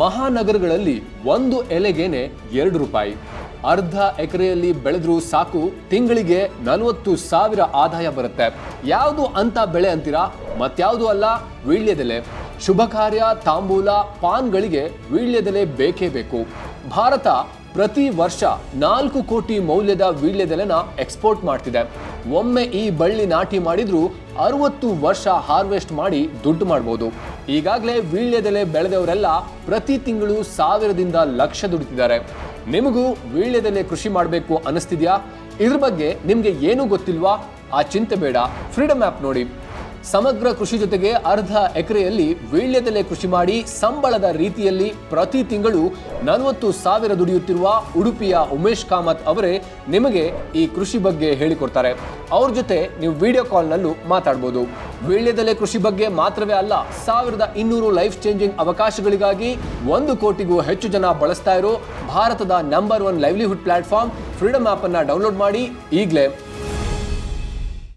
ಮಹಾನಗರಗಳಲ್ಲಿ ಒಂದು ಎಲೆಗೇನೆ ₹2. ಅರ್ಧ ಎಕರೆಯಲ್ಲಿ ಬೆಳೆದ್ರೂ ಸಾಕು, ತಿಂಗಳಿಗೆ 40,000 ಆದಾಯ ಬರುತ್ತೆ. ಯಾವುದು ಅಂತ ಬೆಳೆ ಅಂತೀರಾ? ಮತ್ಯಾವುದು ಅಲ್ಲ, ವೀಳ್ಯದೆಲೆ. ಶುಭ ಕಾರ್ಯ, ತಾಂಬೂಲ, ಪಾನ್ಗಳಿಗೆ ವೀಳ್ಯದೆಲೆ ಬೇಕೇ ಬೇಕು. ಭಾರತ ಪ್ರತಿ ವರ್ಷ 4 ಕೋಟಿ ಮೌಲ್ಯದ ವೀಳ್ಯದೆಲೆನ ಎಕ್ಸ್ಪೋರ್ಟ್ ಮಾಡ್ತಿದೆ. ಒಮ್ಮೆ ಈ ಬಳ್ಳಿ ನಾಟಿ ಮಾಡಿದ್ರೂ 60 ವರ್ಷ ಹಾರ್ವೆಸ್ಟ್ ಮಾಡಿ ದುಡ್ಡು ಮಾಡ್ಬೋದು. ಈಗಾಗಲೇ ವೀಳ್ಯದೆಲೆ ಬೆಳೆದವರೆಲ್ಲ ಪ್ರತಿ ತಿಂಗಳು 1000ದಿಂದ ಲಕ್ಷ ದುಡಿತಿದ್ದಾರೆ. ನಿಮಗೂ ವೀಳ್ಯದೆಲೆ ಕೃಷಿ ಮಾಡಬೇಕು ಅನಿಸ್ತಿದ್ಯಾ? ಇದ್ರ ಬಗ್ಗೆ ನಿಮ್ಗೆ ಏನೂ ಗೊತ್ತಿಲ್ವಾ? ಆ ಚಿಂತೆ ಬೇಡ, ಫ್ರೀಡಮ್ ಆ್ಯಪ್ ನೋಡಿ. ಸಮಗ್ರ ಕೃಷಿ ಜೊತೆಗೆ ಅರ್ಧ ಎಕರೆಯಲ್ಲಿ ವೀಳ್ಯದೆಲೆ ಕೃಷಿ ಮಾಡಿ ಸಂಬಳದ ರೀತಿಯಲ್ಲಿ ಪ್ರತಿ ತಿಂಗಳು 40,000 ದುಡಿಯುತ್ತಿರುವ ಉಡುಪಿಯ ಉಮೇಶ್ ಕಾಮತ್ ಅವರೇ ನಿಮಗೆ ಈ ಕೃಷಿ ಬಗ್ಗೆ ಹೇಳಿಕೊಡ್ತಾರೆ. ಅವ್ರ ಜೊತೆ ನೀವು ವಿಡಿಯೋ ಕಾಲ್ನಲ್ಲೂ ಮಾತಾಡ್ಬೋದು. ವೀಳ್ಯದೆಲೆ ಕೃಷಿ ಬಗ್ಗೆ ಮಾತ್ರವೇ ಅಲ್ಲ, 1200 ಲೈಫ್ ಚೇಂಜಿಂಗ್ ಅವಕಾಶಗಳಿಗಾಗಿ 1 ಕೋಟಿಗೂ ಹೆಚ್ಚು ಜನ ಬಳಸ್ತಾ ಇರೋ ಭಾರತದ number 1 livelihood platform freedom app ಅನ್ನ ಡೌನ್ಲೋಡ್ ಮಾಡಿ ಈಗಲೇ